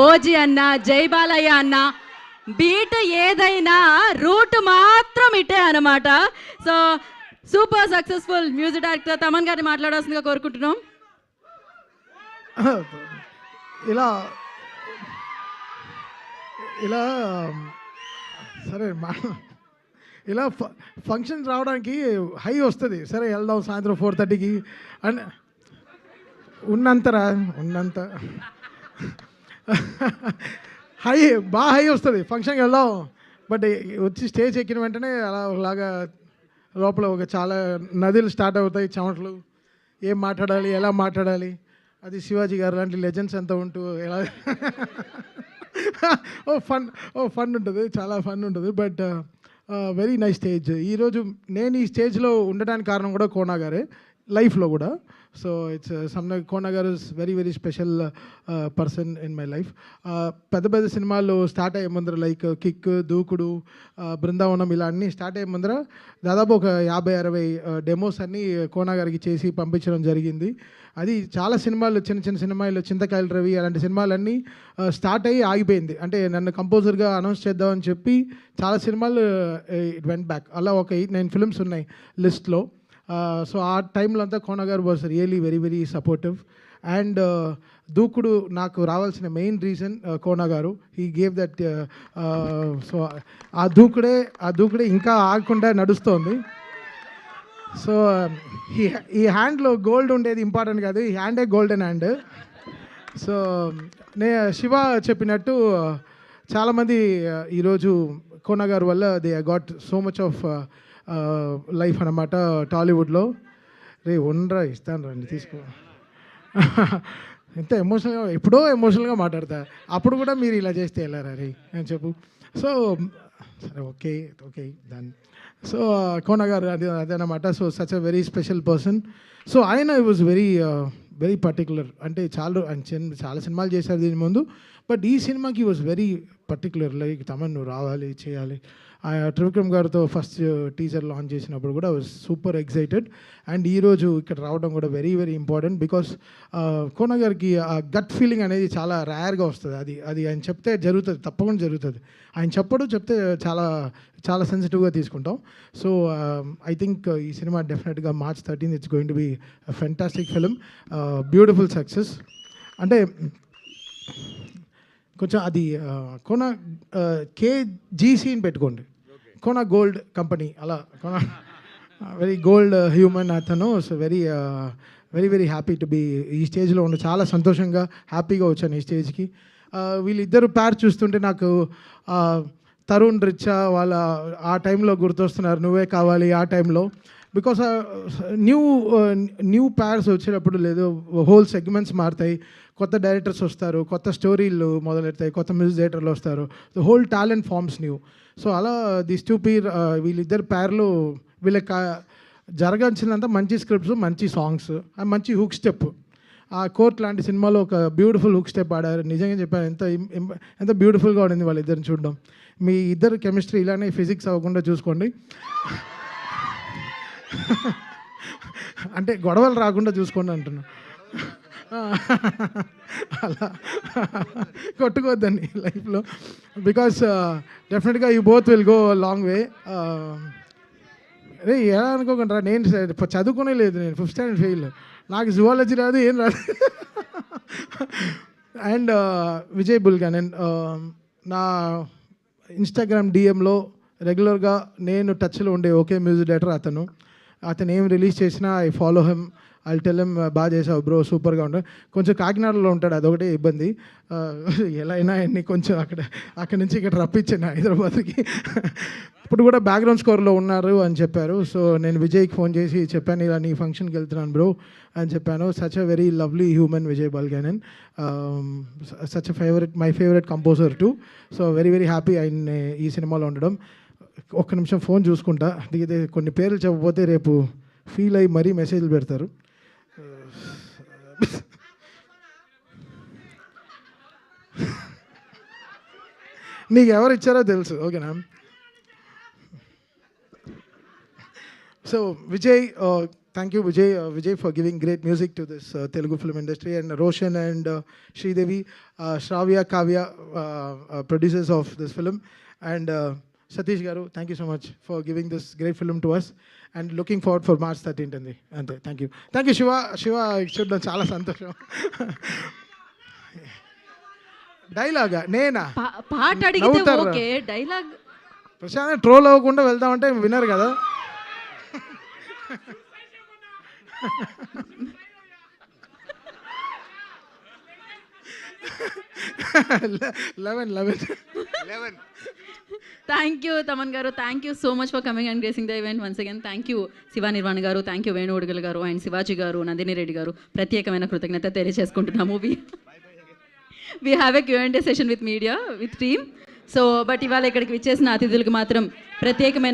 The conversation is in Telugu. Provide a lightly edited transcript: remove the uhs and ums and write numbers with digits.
ఓజీ అన్న, జై బాలయ్య అన్న, బీట్ ఏదైనా రూట్ మాత్రం ఇటే అనమాట. So super successful music director Thaman గారిని మాట్లాడాల్సిందిగా కోరుకుంటున్నాం. ఇలా ఇలా సరే ఇలా ఫంక్షన్ రావడానికి హై వస్తుంది. సరే వెళ్దాం సాయంత్రం 4:30కి అని ఉన్నంత హై బాగా హై వస్తుంది. ఫంక్షన్కి వెళ్దాం, బట్ వచ్చి స్టేజ్ ఎక్కిన వెంటనే అలా ఒకలాగా లోపల ఒక చాలా నదులు స్టార్ట్ అవుతాయి, చెమటలు, ఏం మాట్లాడాలి, ఎలా మాట్లాడాలి. అది శివాజీ గారు లాంటి లెజెండ్స్ అంతా ఉంటూ ఎలా ఫన్ ఉంటుంది, చాలా ఫన్ ఉంటుంది. But very nice stage. ఈరోజు నేను ఈ స్టేజ్లో ఉండడానికి కారణం కూడా కోనా గారే, లైఫ్లో కూడా. సో ఇట్స్ కోనా గారు is very very special person in my life. పెద్ద పెద్ద సినిమాలు స్టార్ట్ అయ్యే ముందర లైక్ కిక్, దూకుడు, బృందావనం ఇలా అన్నీ స్టార్ట్ అయ్యే ముందర దాదాపు ఒక 50-60 డెమోస్ అన్నీ కోనా గారికి చేసి పంపించడం జరిగింది. అది చాలా సినిమాలు, చిన్న చిన్న సినిమాలు, చింతకాయల రవి అలాంటి సినిమాలన్నీ స్టార్ట్ అయ్యి ఆగిపోయింది. అంటే నన్ను కంపోజర్గా అనౌన్స్ చేద్దామని చెప్పి చాలా సినిమాలు ఇట్ వెంట్ బ్యాక్. అలా ఒక 8-9 ఫిల్మ్స్ ఉన్నాయి లిస్ట్లో. సో ఆ టైంలో అంతా కోనా గారు was really very very supportive. And దూకుడు నాకు రావాల్సిన మెయిన్ రీజన్ కోనా గారు. He gave that. సో ఆ దూకుడే ఇంకా ఆగకుండా నడుస్తోంది. సో ఈ హ్యాండ్లో గోల్డ్ ఉండేది ఇంపార్టెంట్ కాదు, ఈ హ్యాండే గోల్డెన్ హ్యాండ్. సో శివ చెప్పినట్టు చాలామంది ఈరోజు కోనా గారు వల్ల they got so much of life అన్నమాట టాలీవుడ్లో. ఉండరా ఇస్తాను రండి తీసుకో. ఎంత ఎమోషనల్గా, ఎప్పుడో ఎమోషనల్గా మాట్లాడతా, అప్పుడు కూడా మీరు ఇలా చేస్తే వెళ్ళారా రే అని చెప్పు. సో సరే ఓకే దాన్ని. సో కోనా గారు అదనమాట. So such a very special person. So ఆయన వాజ్ వెరీ పర్టికులర్. అంటే చాలా సినిమాలు చేశారు దీని ముందు, బట్ ఈ సినిమాకి was very particular. Like Thaman నువ్వు రావాలి, చేయాలి. త్రివిక్రమ్ గారితో ఫస్ట్ టీజర్ లాంచ్ చేసినప్పుడు కూడా వాజ్ సూపర్ ఎక్సైటెడ్. అండ్ ఈరోజు ఇక్కడ రావడం కూడా very very important. Because Kona గారికి ఆ గట్ ఫీలింగ్ అనేది చాలా రేర్గా వస్తుంది. అది ఆయన చెప్తే జరుగుతుంది, తప్పకుండా జరుగుతుంది. ఆయన చెప్తే చాలా చాలా సెన్సిటివ్గా తీసుకుంటాం. సో ఐ థింక్ ఈ సినిమా డెఫినెట్గా March 13 it's going to be fantastic film, beautiful success. అంటే కొంచెం అది కోనా KGCని పెట్టుకోండి, కోనా గోల్డ్ కంపెనీ. అలా కోనా వెరీ గోల్డ్ హ్యూమన్ అతను. So very very happy to be ఈ స్టేజ్లో ఉండి చాలా సంతోషంగా హ్యాపీగా వచ్చాను ఈ స్టేజ్కి. వీళ్ళిద్దరు పేర్ చూస్తుంటే నాకు తరుణ్ రిచా వాళ్ళ ఆ టైంలో గుర్తొస్తున్నారు, నువ్వే కావాలి ఆ టైంలో. బికాస్ న్యూ ప్యార్స్ వచ్చేటప్పుడు లేదు, హోల్ సెగ్మెంట్స్ మారుతాయి, కొత్త డైరెక్టర్స్ వస్తారు, కొత్త స్టోరీలు మొదలెడతాయి, కొత్త మ్యూజిక్ డైరెక్టర్లు వస్తారు, the whole talent forms new. So అలా దిస్ టూ పీర్ వీళ్ళిద్దరు ప్యార్లు వీళ్ళకి జరగాల్సినంత మంచి స్క్రిప్ట్స్, మంచి సాంగ్స్, మంచి హుక్ స్టెప్. ఆ కోర్ట్ లాంటి సినిమాలో ఒక బ్యూటిఫుల్ హుక్ స్టెప్ ఆడారు. నిజంగా చెప్పాను, ఎంత బ్యూటిఫుల్గా ఉండింది వాళ్ళిద్దరిని చూడడం. మీ ఇద్దరు కెమిస్ట్రీ ఇలానే ఫిజిక్స్ అవ్వకుండా చూసుకోండి, అంటే గొడవలు రాకుండా చూసుకోండి అంటున్నా. అలా కొట్టుకోవద్దండి లైఫ్లో. బికాస్ డెఫినెట్గా you both will go long way. అరే ఎలా అనుకోకుండా, నేను చదువుకునే లేదు, నేను 5th స్టాండర్డ్ ఫెయిల్, నాకు జువాలజీ రాదు, ఏం రాదు. అండ్ విజయ్ బుల్గానన్ నా ఇన్స్టాగ్రామ్ డిఎంలో రెగ్యులర్గా నేను టచ్లో ఉండే ఒకే మ్యూజిక్ డైరెక్టర్ అతను ఏం రిలీజ్ చేసినా I follow him, I tell him బాగా చేసావు బ్రో, సూపర్గా ఉంటాడు. కొంచెం కాకినాడలో ఉంటాడు, అదొకటే ఇబ్బంది. ఎలా అయినా అన్ని కొంచెం అక్కడి నుంచి ఇక్కడ రప్పించాను హైదరాబాద్కి. ఇప్పుడు కూడా బ్యాక్గ్రౌండ్ స్కోర్లో ఉన్నారు అని చెప్పారు. సో నేను విజయ్కి ఫోన్ చేసి చెప్పాను, ఇలా నీ ఫంక్షన్కి వెళ్తున్నాను బ్రో అని చెప్పాను. Such a very lovely human Vijay Bulganin, such my favourite composer too. So very very happy ఆయన ఈ సినిమాలో ఉండడం. ఒక్క నిమిషం ఫోన్ చూసుకుంటా, దిగితే కొన్ని పేర్లు చెప్పకపోతే రేపు ఫీల్ అయ్యి మరీ మెసేజ్లు పెడతారు. నీకు ఎవరు ఇచ్చారో తెలుసు, ఓకేనా? So Vijay, thank you, Vijay, for giving great music to this Telugu film industry, and Roshan and Sridevi, Shravya, Kavya, producers of this film, and Satish Garu, thank you so much for giving this great film to us, and looking forward for March 13th. And thank you, Shiva, చూడడం చాలా సంతోషం. డైలాగా నేనా పాట అడిగితే ఓకే, డైలాగ్ ప్రశాంత్ ట్రోల్ అవ్వకుండా వెళ్దామంటే వినరు కదా. 11. థ్యాంక్ యూ తమన్ గారు, thank you so much for coming and gracing the event once again. Thank you Shiva Nirvan గారు, థ్యాంక్ యూ వేణు ఉడగల్ గారు అండ్ శివాజీ గారు, నందిని రెడ్డి గారు, ప్రత్యేకమైన కృతజ్ఞత తెలియజేసుకుంటున్నాము. We have a Q&A session with media with team. So but ఇవాళ ఇక్కడికి విచ్చేసిన అతిథులకు మాత్రం ప్రత్యేకమైన